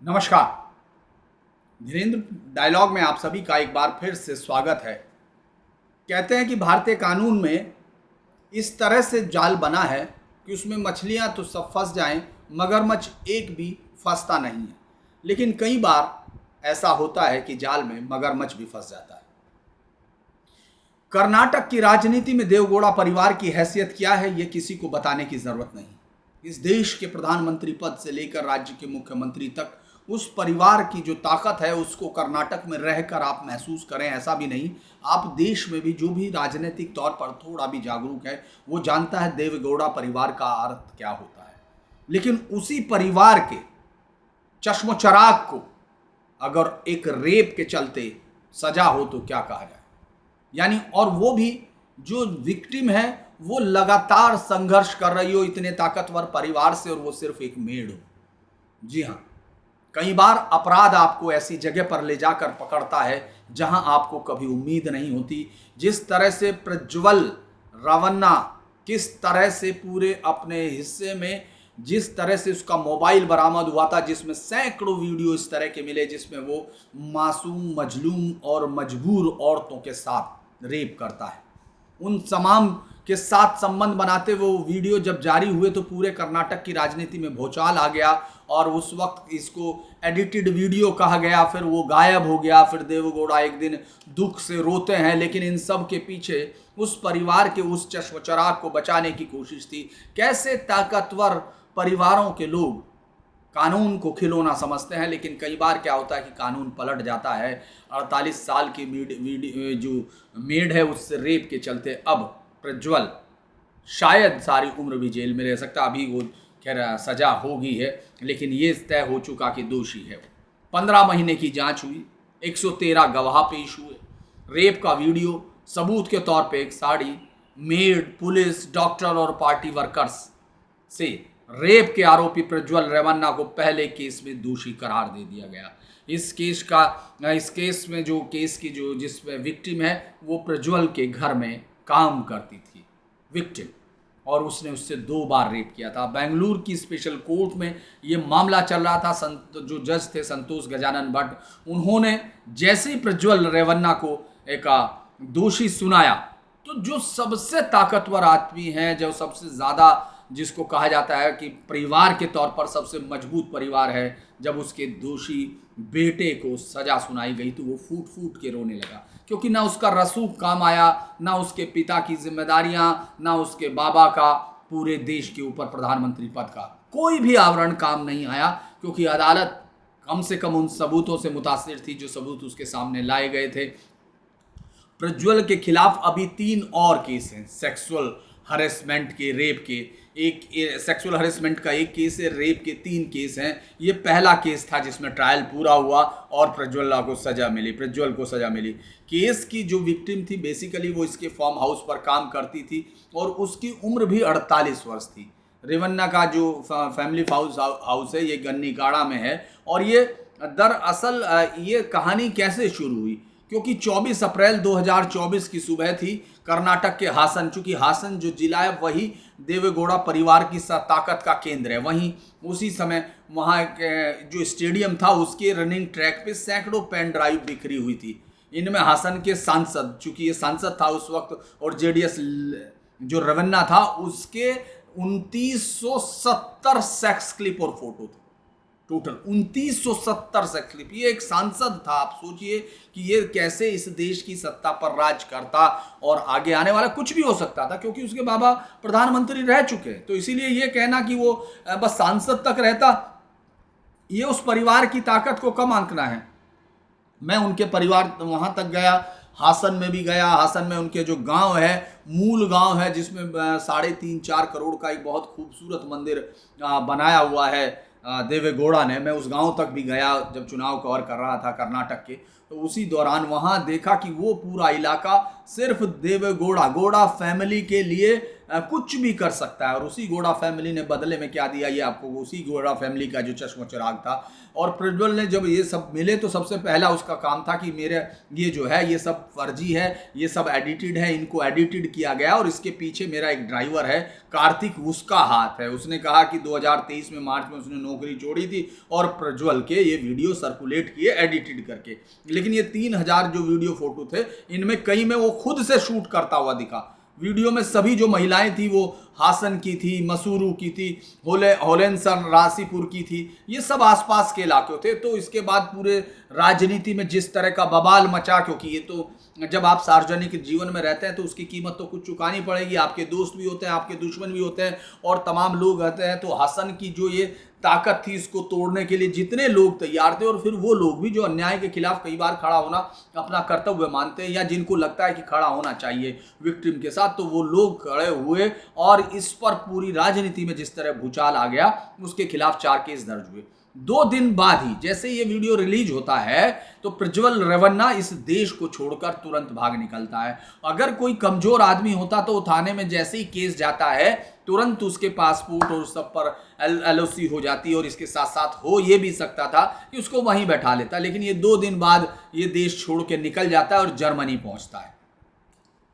नमस्कार। धीरेन्द्र डायलॉग में आप सभी का एक बार फिर से स्वागत है। कहते हैं कि भारतीय कानून में इस तरह से जाल बना है कि उसमें मछलियां तो सब फंस जाएं, मगरमच्छ एक भी फंसता नहीं है। लेकिन कई बार ऐसा होता है कि जाल में मगरमच्छ भी फंस जाता है। कर्नाटक की राजनीति में देवगौड़ा परिवार की हैसियत क्या है, ये किसी को बताने की जरूरत नहीं। इस देश के प्रधानमंत्री पद से लेकर राज्य के मुख्यमंत्री तक उस परिवार की जो ताकत है उसको कर्नाटक में रहकर आप महसूस करें, ऐसा भी नहीं। आप देश में भी जो भी राजनीतिक तौर पर थोड़ा भी जागरूक है वो जानता है देवगौड़ा परिवार का अर्थ क्या होता है। लेकिन उसी परिवार के चश्मो चराग को अगर एक रेप के चलते सजा हो तो क्या कहा जाए। यानी और वो भी जो विक्टिम है वो लगातार संघर्ष कर रही हो इतने ताकतवर परिवार से और वो सिर्फ एक मेड हो। जी हाँ, कई बार अपराध आपको ऐसी जगह पर ले जाकर पकड़ता है जहां आपको कभी उम्मीद नहीं होती। जिस तरह से प्रज्वल रवन्ना किस तरह से पूरे अपने हिस्से में जिस तरह से उसका मोबाइल बरामद हुआ था, जिसमें सैकड़ों वीडियो इस तरह के मिले जिसमें वो मासूम, मजलूम और मजबूर औरतों के साथ रेप करता है, उन तमाम के साथ संबंध बनाते वो वीडियो जब जारी हुए तो पूरे कर्नाटक की राजनीति में भूचाल आ गया और उस वक्त इसको एडिटेड वीडियो कहा गया। फिर वो गायब हो गया। फिर देवगौड़ा एक दिन दुख से रोते हैं। लेकिन इन सब के पीछे उस परिवार के उस चश्मचराग को बचाने की कोशिश थी। कैसे ताकतवर परिवारों के लोग कानून को खिलौना समझते हैं, लेकिन कई बार क्या होता है कि कानून पलट जाता है। 48 साल की जो मेड है उससे रेप के चलते अब प्रज्वल शायद सारी उम्र भी जेल में रह सकता। अभी वो खैर सजा होगी है, लेकिन ये तय हो चुका कि दोषी है। 15 महीने की जांच हुई, 113 गवाह पेश हुए। रेप का वीडियो सबूत के तौर पे एक साड़ी, मेड, पुलिस, डॉक्टर और पार्टी वर्कर्स से रेप के आरोपी प्रज्वल रेवन्ना को पहले केस में दोषी करार दे दिया गया। इस केस में जो केस की जो जिसमें विक्टिम है वो प्रज्वल के घर में काम करती थी विक्टिम, और उसने उससे 2 बार रेप किया था। बेंगलुरु की स्पेशल कोर्ट में ये मामला चल रहा था। जो जज थे संतोष गजानन भट्ट, उन्होंने जैसे ही प्रज्वल रेवन्ना को एक दोषी सुनाया तो जो सबसे ताकतवर आदमी है, जो सबसे ज़्यादा जिसको कहा जाता है कि परिवार के तौर पर सबसे मजबूत परिवार है, जब उसके दोषी बेटे को सजा सुनाई गई तो वो फूट फूट के रोने लगा। क्योंकि ना उसका रसूख काम आया, ना उसके पिता की जिम्मेदारियां, ना उसके बाबा का पूरे देश के ऊपर प्रधानमंत्री पद का कोई भी आवरण काम नहीं आया। क्योंकि अदालत कम से कम उन सबूतों से मुतासिर थी जो सबूत उसके सामने लाए गए थे। प्रज्वल के खिलाफ अभी 3 और केस हैं सेक्सुअल हरेसमेंट के, रेप के। एक सेक्सुअल हरेसमेंट का एक केस है, रेप के 3 केस हैं। ये पहला केस था जिसमें ट्रायल पूरा हुआ और प्रज्वल को सजा मिली। केस की जो विक्टिम थी बेसिकली वो इसके फार्म हाउस पर काम करती थी और उसकी उम्र भी 48 वर्ष थी। रेवन्ना का जो फैमिली हाउस है ये गन्नीकाड़ा में है। और ये दरअसल ये कहानी कैसे शुरू हुई, क्योंकि 24 अप्रैल 2024 की सुबह थी। कर्नाटक के हासन, चूंकि हासन जो जिला है वही देवेगौड़ा परिवार की ताकत का केंद्र है, वहीं उसी समय वहाँ जो स्टेडियम था उसके रनिंग ट्रैक पे सैकड़ों पेन ड्राइव बिखरी हुई थी। इनमें हासन के सांसद, चूंकि ये सांसद था उस वक्त, और जेडीएस जो रेवन्ना था उसके 2970 सेक्स क्लिप और फोटो थे। Total 2970 sex clip. ये एक सांसद था। आप सोचिए कि ये कैसे इस देश की सत्ता पर राज करता, और आगे आने वाला कुछ भी हो सकता था क्योंकि उसके बाबा प्रधानमंत्री रह चुके हैं। तो इसीलिए ये कहना कि वो बस सांसद तक रहता, ये उस परिवार की ताकत को कम आंकना है। मैं उनके परिवार वहां तक गया, हासन में भी गया। हासन में उनके जो गांव है, मूल गांव है, जिसमें 3.5-4 करोड़ का एक बहुत खूबसूरत मंदिर बनाया हुआ है देवेगौड़ा ने। मैं उस गांव तक भी गया जब चुनाव कवर कर रहा था कर्नाटक के। तो उसी दौरान वहां देखा कि वो पूरा इलाका सिर्फ देवेगौड़ा फैमिली के लिए कुछ भी कर सकता है। और उसी घोड़ा फैमिली ने बदले में क्या दिया, ये आपको उसी घोड़ा फैमिली का जो चश्म चिराग था। और प्रज्वल ने जब ये सब मिले तो सबसे पहला उसका काम था कि मेरे ये जो है ये सब फर्जी है, ये सब एडिटेड है, इनको एडिटेड किया गया और इसके पीछे मेरा एक ड्राइवर है कार्तिक, उसका हाथ है। उसने कहा कि 2023 में मार्च में उसने नौकरी छोड़ी थी और प्रज्वल के ये वीडियो सर्कुलेट किए एडिटेड करके। लेकिन ये 3000 जो वीडियो फोटो थे इनमें कई में वो खुद से शूट करता हुआ दिखा। वीडियो में सभी जो महिलाएं थी वो हासन की थी, मसूरू की थी, होलेंसन रासीपुर की थी, ये सब आसपास के इलाके थे। तो इसके बाद पूरे राजनीति में जिस तरह का बवाल मचा, क्योंकि ये तो जब आप सार्वजनिक जीवन में रहते हैं तो उसकी कीमत तो कुछ चुकानी पड़ेगी। आपके दोस्त भी होते हैं, आपके दुश्मन भी होते हैं और तमाम लोग रहते हैं। तो हसन की जो ये ताकत थी इसको तोड़ने के लिए जितने लोग तैयार थे, और फिर वो लोग भी जो अन्याय के खिलाफ कई बार खड़ा होना अपना कर्तव्य मानते हैं या जिनको लगता है कि खड़ा होना चाहिए विक्टिम के साथ, तो वो लोग खड़े हुए और इस पर पूरी राजनीति में जिस तरह भूचाल आ गया उसके खिलाफ 4 केस दर्ज हुए। 2 दिन बाद ही जैसे ये वीडियो रिलीज होता है तो प्रज्वल रेवन्ना इस देश को छोड़कर तुरंत भाग निकलता है। अगर कोई कमजोर आदमी होता तो थाने में जैसे ही केस जाता है तुरंत उसके पासपोर्ट और सब पर LOC हो जाती, और इसके साथ साथ हो ये भी सकता था कि उसको वहीं बैठा लेता। लेकिन ये 2 दिन बाद ये देश छोड़ के निकल जाता है और जर्मनी पहुंचता है।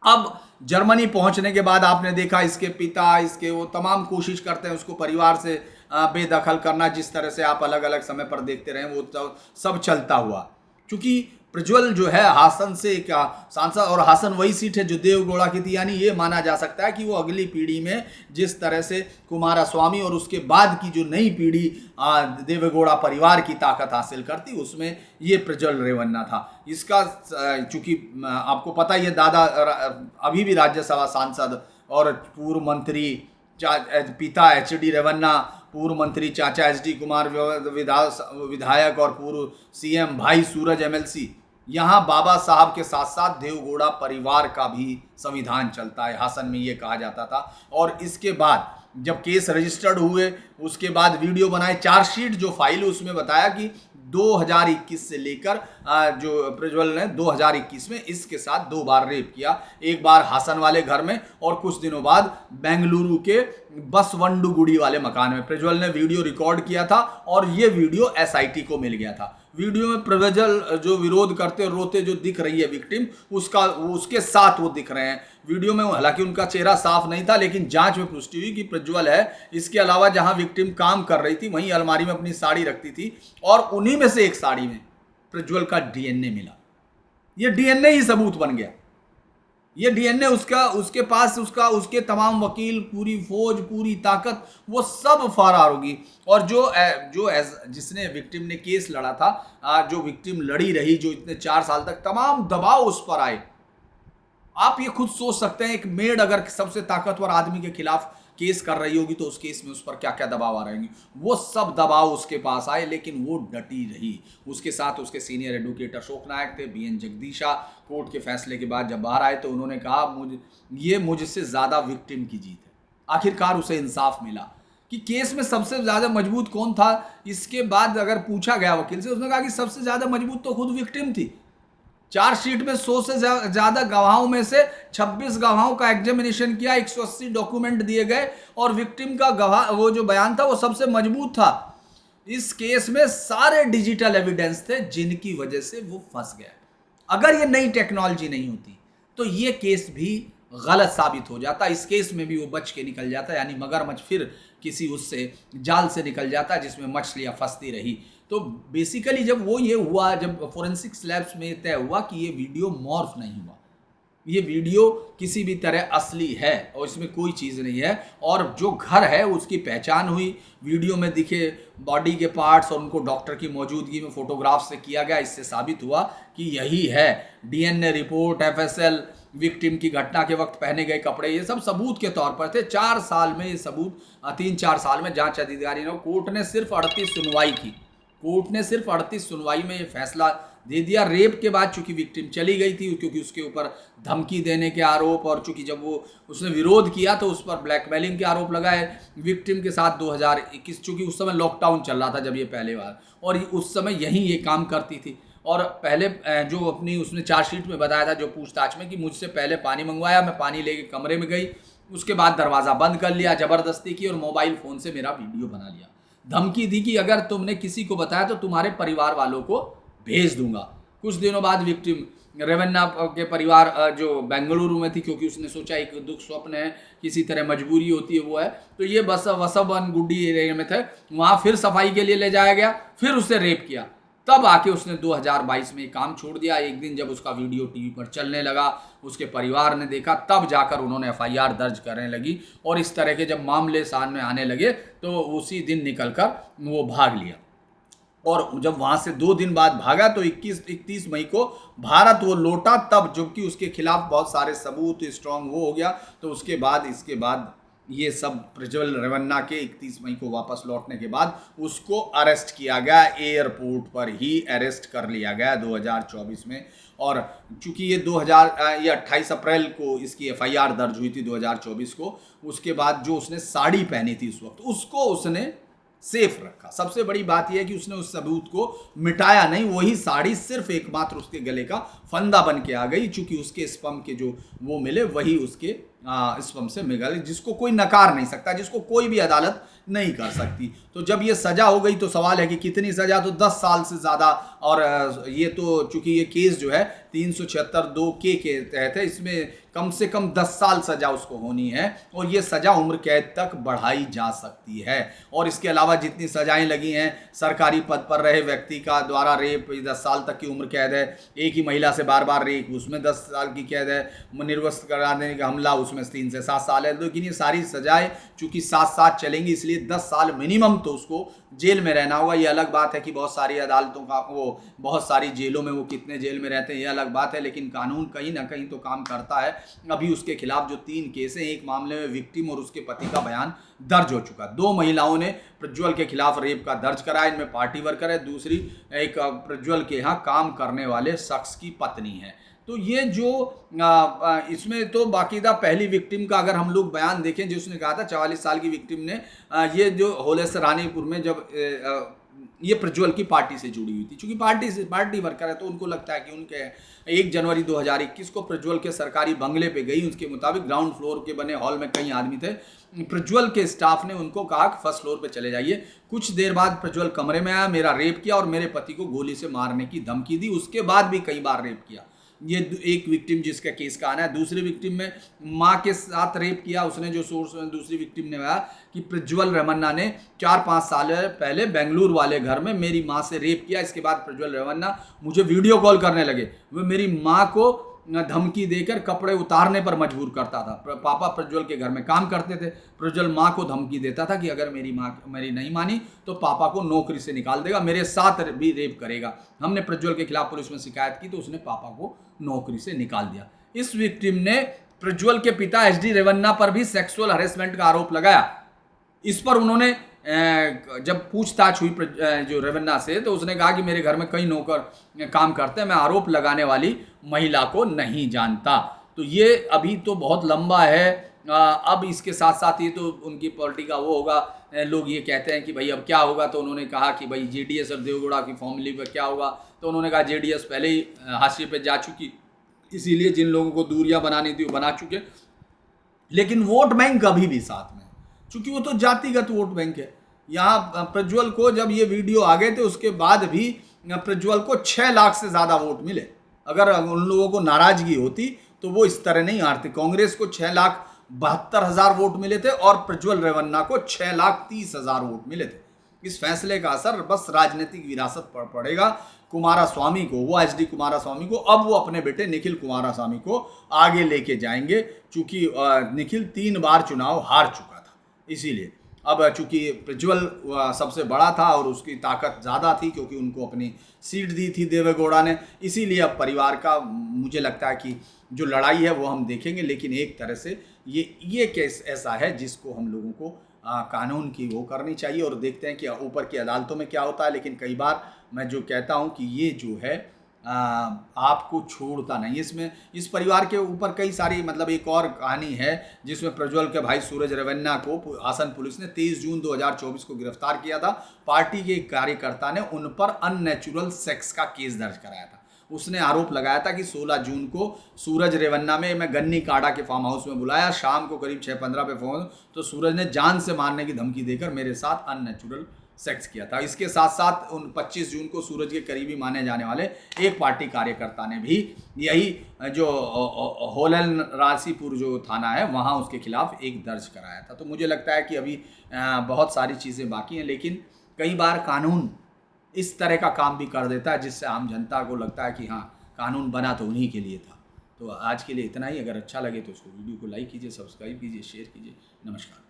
अब जर्मनी पहुंचने के बाद आपने देखा इसके पिता, इसके वो तमाम कोशिश करते हैं उसको परिवार से बेदखल करना, जिस तरह से आप अलग अलग समय पर देखते रहे वो तो सब चलता हुआ। क्योंकि प्रज्वल जो है हासन से क्या सांसद, और हासन वही सीट है जो देवगौड़ा की थी, यानी ये माना जा सकता है कि वो अगली पीढ़ी में जिस तरह से कुमारस्वामी और उसके बाद की जो नई पीढ़ी देवगौड़ा परिवार की ताकत हासिल करती उसमें ये प्रज्वल रेवन्ना था। इसका चूंकि आपको पता ही है दादा अभी भी राज्यसभा सांसद और पूर्व मंत्री पिता HD रेवन्ना, पूर्व मंत्री चाचा HD कुमार विधायक और पूर्व CM भाई सूरज MLC। यहाँ बाबा साहब के साथ साथ देवगौड़ा परिवार का भी संविधान चलता है, हासन में ये कहा जाता था। और इसके बाद जब केस रजिस्टर्ड हुए उसके बाद वीडियो बनाए, चार्जशीट जो फाइल उसमें बताया कि 2021 से लेकर जो प्रज्वल ने 2021 में इसके साथ 2 बार रेप किया, एक बार हासन वाले घर में और कुछ दिनों बाद बेंगलुरु के बसवंडुगुड़ी वाले मकान में प्रज्वल ने वीडियो रिकॉर्ड किया था और ये वीडियो SIT को मिल गया था। वीडियो में प्रज्वल जो विरोध करते रोते जो दिख रही है विक्टिम, उसके साथ वो दिख रहे हैं वीडियो में। हालांकि उनका चेहरा साफ नहीं था, लेकिन जांच में पुष्टि हुई कि प्रज्वल है। इसके अलावा जहां विक्टिम काम कर रही थी वहीं अलमारी में अपनी साड़ी रखती थी और उन्हीं में से एक साड़ी में प्रज्वल का DNA मिला। ये DNA ही सबूत बन गया। ये DNA उसके पास उसके तमाम वकील, पूरी फौज, पूरी ताकत, वो सब फरार होगी। और जिसने विक्टिम ने केस लड़ा था, जो विक्टिम लड़ी रही, जो इतने 4 साल तक तमाम दबाव उस पर आए, आप ये खुद सोच सकते हैं एक मेड अगर सबसे ताकतवर आदमी के खिलाफ केस कर रही होगी तो उस केस में उस पर क्या क्या दबाव आ रहेंगे। वो सब दबाव उसके पास आए, लेकिन वो डटी रही। उसके साथ उसके सीनियर एडवोकेट अशोक नायक थे, BN जगदीशा। कोर्ट के फैसले के बाद जब बाहर आए तो उन्होंने कहा मुझसे ज़्यादा विक्टिम की जीत है। आखिरकार उसे इंसाफ मिला कि केस में सबसे ज़्यादा मजबूत कौन था। इसके बाद अगर पूछा गया वकील से, उसने कहा कि सबसे ज़्यादा मजबूत तो खुद विक्टिम थी। चार्जशीट में 100 से ज़्यादा गवाहों में से 26 गवाहों का एग्जामिनेशन किया, 180 डॉक्यूमेंट दिए गए और विक्टिम का गवाह वो जो बयान था वो सबसे मजबूत था। इस केस में सारे डिजिटल एविडेंस थे जिनकी वजह से वो फंस गया। अगर ये नई टेक्नोलॉजी नहीं होती तो ये केस भी गलत साबित हो जाता। इस केस में भी वो बच के निकल जाता, यानी मगरमच्छ फिर किसी उससे जाल से निकल जाता जिसमें मछलियाँ फंसती रही। तो बेसिकली जब वो ये हुआ, जब फोरेंसिक्स लैब्स में तय हुआ कि ये वीडियो मॉर्फ नहीं हुआ, ये वीडियो किसी भी तरह असली है और इसमें कोई चीज़ नहीं है, और जो घर है उसकी पहचान हुई, वीडियो में दिखे बॉडी के पार्ट्स और उनको डॉक्टर की मौजूदगी में फोटोग्राफ से किया गया, इससे साबित हुआ कि यही है। DNA रिपोर्ट, FSL, विक्टिम की घटना के वक्त पहने गए कपड़े, ये सब सबूत के तौर पर थे। 4 साल में ये सबूत, 3-4 साल में जांच अधिकारी ने, कोर्ट ने सिर्फ 38 सुनवाई की। कोर्ट ने सिर्फ 38 सुनवाई में ये फैसला दे दिया। रेप के बाद चूंकि विक्टिम चली गई थी, क्योंकि उसके ऊपर धमकी देने के आरोप, और चूंकि जब वो उसने विरोध किया तो उस पर ब्लैकमेलिंग के आरोप लगाए विक्टिम के साथ। 2021 चूंकि उस समय लॉकडाउन चल रहा था जब ये पहले बार, और उस समय यहीं ये काम करती थी। और पहले जो अपनी उसने चार्जशीट में बताया था जो पूछताछ में, कि मुझसे पहले पानी मंगवाया, मैं पानी लेके कमरे में गई, उसके बाद दरवाज़ा बंद कर लिया, ज़बरदस्ती की और मोबाइल फ़ोन से मेरा वीडियो बना लिया। धमकी दी कि अगर तुमने किसी को बताया तो तुम्हारे परिवार वालों को भेज दूंगा। कुछ दिनों बाद विक्टिम रेवन्ना के परिवार जो बेंगलुरु में थी, क्योंकि उसने सोचा एक दुख स्वप्न है, किसी तरह मजबूरी होती है वो है, तो ये बस वसबन गुड्डी एरिया में थे, वहाँ फिर सफाई के लिए ले जाया गया, फिर उससे रेप किया। तब आके उसने 2022 में काम छोड़ दिया। एक दिन जब उसका वीडियो टीवी पर चलने लगा, उसके परिवार ने देखा, तब जाकर उन्होंने एफआईआर दर्ज करने लगी और इस तरह के जब मामले सामने आने लगे तो उसी दिन निकलकर वो भाग लिया। और जब वहां से 2 दिन बाद भागा तो 31 मई को भारत वो लौटा, तब जबकि उसके खिलाफ बहुत सारे सबूत स्ट्रांग वो हो गया। तो उसके बाद इसके बाद ये सब प्रज्वल रेवन्ना के 31 मई को वापस लौटने के बाद उसको अरेस्ट किया गया, एयरपोर्ट पर ही अरेस्ट कर लिया गया 2024 में। और चूंकि ये 28 अप्रैल को इसकी एफआईआर दर्ज हुई थी 2024 को, उसके बाद जो उसने साड़ी पहनी थी उस वक्त, उसको उसने सेफ रखा। सबसे बड़ी बात यह है कि उसने उस सबूत को मिटाया नहीं, वही साड़ी सिर्फ एकमात्र उसके गले का फंदा बन के आ गई, चूंकि उसके स्पर्म के जो वो मिले वही उसके स्पर्म से मिले, जिसको कोई नकार नहीं सकता, जिसको कोई भी अदालत नहीं कर सकती। तो जब ये सजा हो गई तो सवाल है कि कितनी सजा, तो 10 साल से ज़्यादा। और ये तो चूंकि ये केस जो है 376(2) के तहत है, इसमें कम से कम 10 साल सजा उसको होनी है और ये सजा उम्र कैद तक बढ़ाई जा सकती है। और इसके अलावा जितनी सजाएं लगी हैं, सरकारी पद पर रहे व्यक्ति का द्वारा रेप 10 साल तक की उम्र कैद है, एक ही महिला से बार बार रेप उसमें 10 साल की कैद है, निर्वस्त्र करा देने का हमला उसमें 3 से 7 साल है। लेकिन ये सारी सजाएं चूंकि साथ साथ चलेंगी, इसलिए 10 साल मिनिमम तो उसको जेल में रहना होगा। ये अलग बात है कि बहुत सारी अदालतों का वो बहुत सारी जेलों में वो कितने जेल में रहते हैं, ये अलग बात है, लेकिन कानून कहीं ना कहीं तो काम करता है। अभी उसके खिलाफ जो 3 केस हैं, एक मामले में विक्टिम और उसके पति का बयान दर्ज हो चुका। 2 महिलाओं ने प्रज्वल के खिलाफ रेप का दर्ज कराया, इनमें पार्टी वर्कर है, दूसरी एक प्रज्वल के यहाँ काम करने वाले शख्स की पत्नी है। तो ये जो इसमें तो बाकायदा पहली विक्टिम का अगर हम लोग बयान देखें, जिसने कहा था 44 साल की विक्टिम ने, ये जो होलेसर रानीपुर में जब ये प्रज्वल की पार्टी से जुड़ी हुई थी, चूंकि पार्टी वर्कर है तो उनको लगता है कि उनके 1 जनवरी 2021 को प्रज्वल के सरकारी बंगले पे गई। उसके मुताबिक ग्राउंड फ्लोर के बने हॉल में कई आदमी थे। प्रज्वल के स्टाफ ने उनको कहा कि फर्स्ट फ्लोर पे चले जाइए। कुछ देर बाद प्रज्वल कमरे में आया, मेरा रेप किया और मेरे पति को गोली से मारने की धमकी दी। उसके बाद भी कई बार रेप किया। ये एक विक्टिम जिसका केस का आना है। दूसरी विक्टिम में माँ के साथ रेप किया। उसने जो सोर्स में दूसरी विक्टिम ने कहा कि प्रज्वल रेवन्ना ने 4-5 साल पहले बेंगलुरु वाले घर में मेरी माँ से रेप किया। इसके बाद प्रज्वल रेवन्ना मुझे वीडियो कॉल करने लगे, वे मेरी माँ को धमकी देकर कपड़े उतारने पर मजबूर करता था। पापा प्रज्वल के घर में काम करते थे। प्रज्वल माँ को धमकी देता था कि अगर मेरी माँ मेरी नहीं मानी तो पापा को नौकरी से निकाल देगा, मेरे साथ भी रेप करेगा। हमने प्रज्वल के खिलाफ पुलिस में शिकायत की तो उसने पापा को नौकरी से निकाल दिया। इस विक्टिम ने प्रज्वल के पिता HD रेवन्ना पर भी सेक्सुअल हरेसमेंट का आरोप लगाया। इस पर उन्होंने जब पूछताछ हुई जो रेवन्ना से, तो उसने कहा कि मेरे घर में कई नौकर काम करते हैं, मैं आरोप लगाने वाली महिला को नहीं जानता। तो ये अभी तो बहुत लंबा है। अब इसके साथ साथ ये तो उनकी पॉलिटी का वो होगा। लोग ये कहते हैं कि भाई अब क्या होगा, तो उन्होंने कहा कि भाई JDS और देवगौड़ा की फॉर्मूले पर क्या होगा, तो उन्होंने कहा JDS पहले ही हाशिए पे जा चुकी, इसीलिए जिन लोगों को दूरियां बनानी थी वो बना चुके। लेकिन वोट बैंक अभी भी साथ में, चूंकि वो तो जातिगत वोट बैंक है। यहाँ प्रज्वल को जब ये वीडियो आ गए थे उसके बाद भी प्रज्वल को 6 लाख से ज़्यादा वोट मिले। अगर उन लोगों को नाराजगी होती तो वो इस तरह नहीं हारते। कांग्रेस को 6,72,000 वोट मिले थे और प्रज्वल रेवन्ना को 6,30,000 वोट मिले थे। इस फैसले का असर बस राजनीतिक विरासत पर पड़ेगा कुमारस्वामी को, वो HD कुमारस्वामी को। अब वो अपने बेटे निखिल कुमारस्वामी को आगे लेके जाएंगे, चूंकि निखिल 3 बार चुनाव हार चुका था। इसीलिए अब चूंकि प्रज्वल सबसे बड़ा था और उसकी ताकत ज़्यादा थी, क्योंकि उनको अपनी सीट दी थी देवेगौड़ा ने, इसीलिए अब परिवार का मुझे लगता है कि जो लड़ाई है वो हम देखेंगे। लेकिन एक तरह से ये केस ऐसा है जिसको हम लोगों को कानून की वो करनी चाहिए और देखते हैं कि ऊपर की अदालतों में क्या होता है। लेकिन कई बार मैं जो कहता हूँ कि ये जो है आपको छोड़ता नहीं। इसमें इस परिवार के ऊपर कई सारी मतलब एक और कहानी है जिसमें प्रज्वल के भाई सूरज रेवन्ना को हासन पुलिस ने 23 जून 2024 को गिरफ्तार किया था। पार्टी के एक कार्यकर्ता ने उन पर अननेचुरल सेक्स का केस दर्ज कराया था। उसने आरोप लगाया था कि 16 जून को सूरज रेवन्ना में मैं गन्नी काड़ा के फार्म हाउस में बुलाया, शाम को करीब 6:15 पे फोन, तो सूरज ने जान से मारने की धमकी देकर मेरे साथ अननेचुरल सेक्स किया था। इसके साथ साथ उन 25 जून को सूरज के करीबी माने जाने वाले एक पार्टी कार्यकर्ता ने भी यही जो होलन रासीपुर जो थाना है वहाँ उसके खिलाफ एक दर्ज कराया था। तो मुझे लगता है कि अभी बहुत सारी चीज़ें बाकी हैं, लेकिन कई बार कानून इस तरह का काम भी कर देता है जिससे आम जनता को लगता है कि हाँ, कानून बना तो उन्हीं के लिए था। तो आज के लिए इतना ही। अगर अच्छा लगे तो इसको वीडियो को लाइक कीजिए, सब्सक्राइब कीजिए, शेयर कीजिए। नमस्कार।